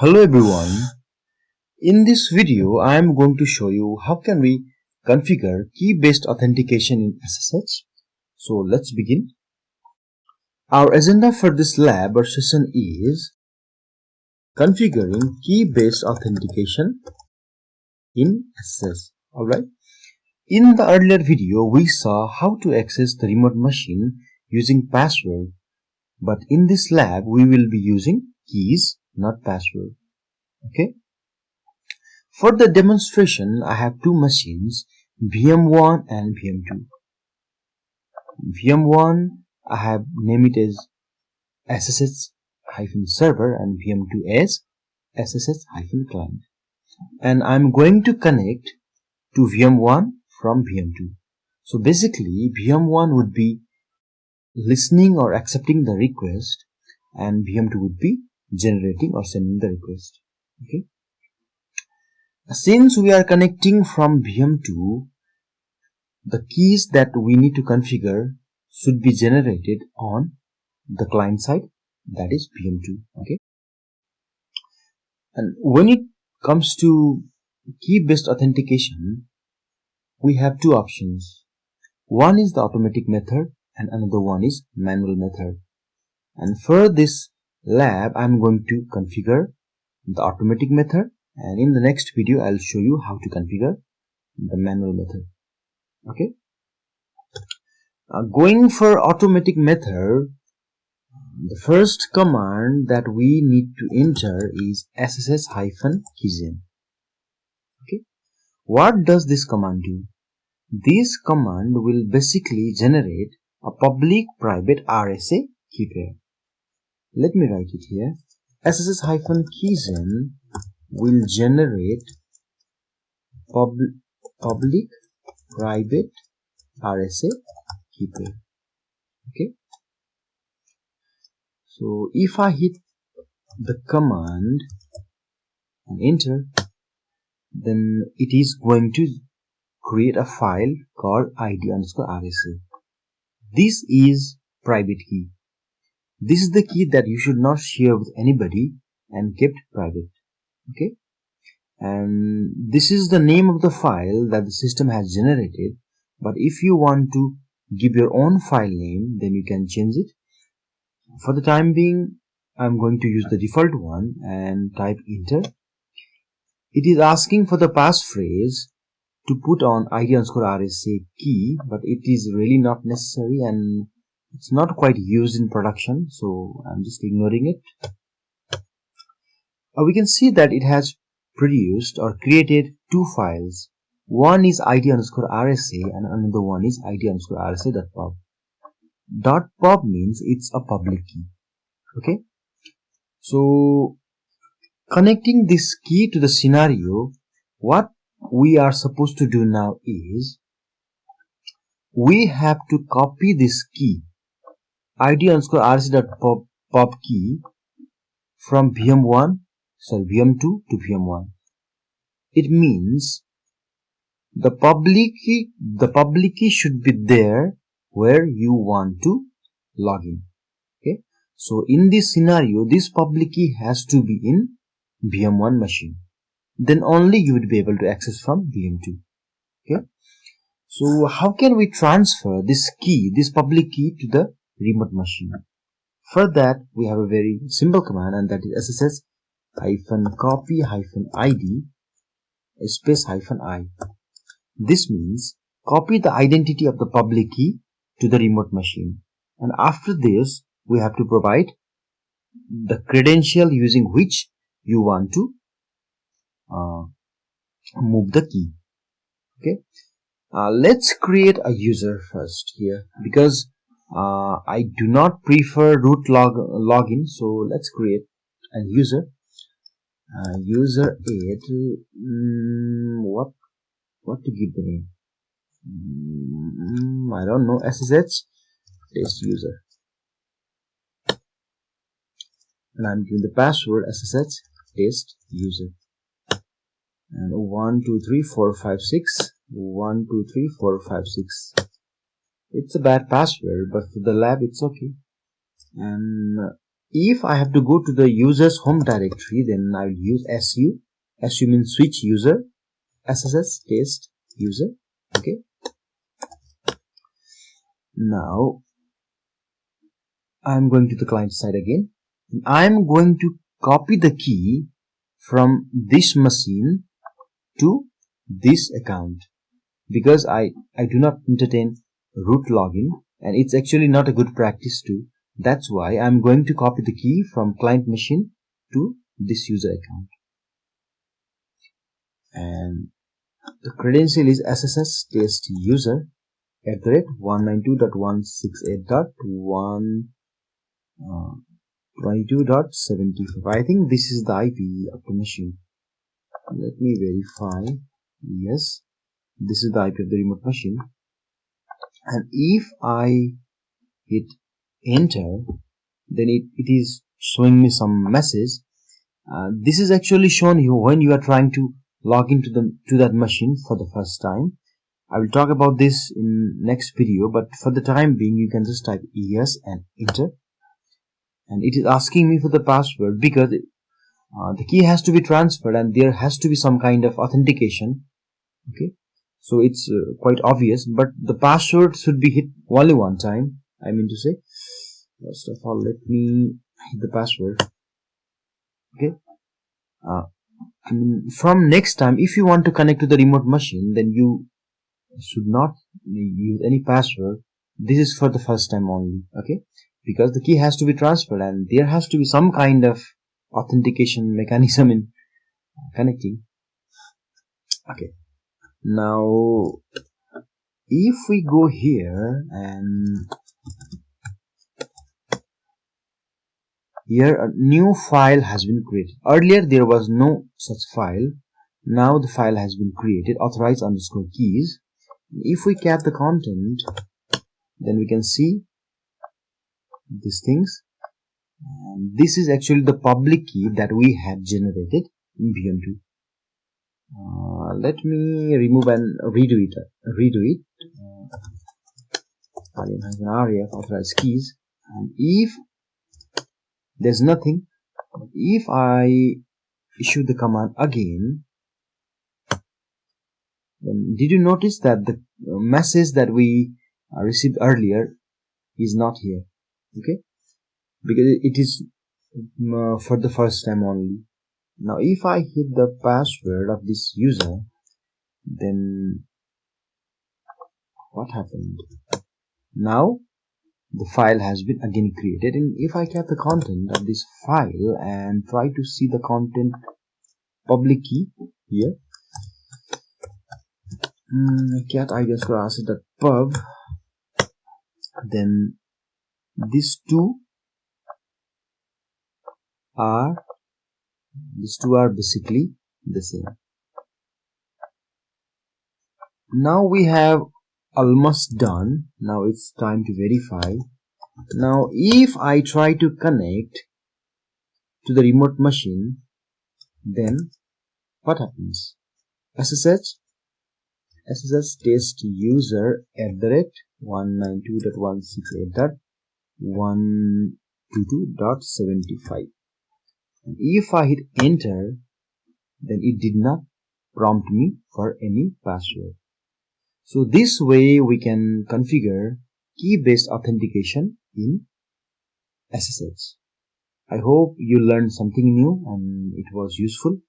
Hello everyone. In this video I am going to show you how can we configure key-based authentication in SSH. So let's begin. Our agenda for this lab or session is configuring key-based authentication in SSH. Alright. In the earlier video we saw how to access the remote machine using password, but in this lab we will be using keys, not password. Okay. For the demonstration, I have two machines, VM1 and VM2. VM1, I have named it as SSH-server and VM2 as SSH-client. And I'm going to connect to VM1 from VM2. So basically, VM1 would be listening or accepting the request, and VM2 would be generating or sending the request. Okay. Since we are connecting from VM2, the keys that we need to configure should be generated on the client side, that is VM2. Okay. And when it comes to key-based authentication, we have two options. One is the automatic method and another one is manual method. And for this lab, I'm going to configure the automatic method, and in the next video I'll show you how to configure the manual method. Okay. Going for automatic method, the first command that we need to enter is SSH-Key. Okay. What does this command do? This command will basically generate a public-private RSA key pair. Let me write it here. SSH-Key will generate public-private RSA key pair. Okay. So if I hit the command and enter, then it is going to create a file called id_rsa. This is private key. This is the key that you should not share with anybody and kept private. Okay. And this is the name of the file that the system has generated. But if you want to give your own file name, then you can change it. For the time being, I'm going to use the default one and type enter. It is asking for the passphrase to put on id_rsa key, but it is really not necessary and it's not quite used in production, so I'm just ignoring it. We can see that it has produced or created two files. One is id_rsa and another one is id_rsa.pub. .pub means it's a public key. Okay. So connecting this key to the scenario, what we are supposed to do now is we have to copy this key id_rsa.pub key from VM2 to VM1. It means the public key should be there where you want to log in. Okay. So in this scenario, this public key has to be in VM1 machine. Then only you would be able to access from VM2. Okay. So how can we transfer this key, this public key, to the remote machine? For that, we have a very simple command, and that is SSH-copy-id --i. This means copy the identity of the public key to the remote machine, and after this we have to provide the credential using which you want to move the key. Okay. Let's create a user first here, because I do not prefer root login, so let's create a user. User 8. What to give the name? I don't know. SSH test user, and I'm giving the password SSH test user. And 1 2 3 4 5 6. 1 2 3 4 5 6. It's a bad password, but for the lab it's okay. And if I have to go to the user's home directory, then I will use su. Su means switch user, SSH test user. Okay. Now I'm going to the client side again. I'm going to copy the key from this machine to this account, because I do not entertain root login, and it's actually not a good practice too. That's why I'm going to copy the key from client machine to this user account. And the credential is SSH test user @192.168.122.75. I think this is the IP of the machine. Let me verify. Yes, this is the IP of the remote machine. And if I hit enter, then it is showing me some message. This is actually shown you when you are trying to log into that machine for the first time. I will talk about this in next video, but for the time being you can just type yes and enter, and it is asking me for the password because the key has to be transferred and there has to be some kind of authentication. Okay, so it's quite obvious, but the password should be hit only one time. I mean to say, first of all, let me hit the password. Okay, from next time, if you want to connect to the remote machine, then you should not use any password. This is for the first time only. Okay, because the key has to be transferred and there has to be some kind of authentication mechanism in connecting. Okay, now if we go here, and here a new file has been created. Earlier there was no such file. Now the file has been created, authorize_keys. If we cap the content, then we can see these things. And this is actually the public key that we had generated in VM2. Let me remove and redo it. Ref authorize keys, and if there's nothing, if I issue the command again, then did you notice that the message that we received earlier is not here? Okay, because it is for the first time only. Now if I hit the password of this user, then what happened? Now the file has been again created, and if I cap the content of this file and try to see the content public key here, cat id_asset.pub, then these two are basically the same. Now we have almost done. Now it's time to verify. Now if I try to connect to the remote machine, then what happens? SSH test user @192.168.122.75. If I hit enter, then it did not prompt me for any password. So this way we can configure key-based authentication in SSH. I hope you learned something new and it was useful.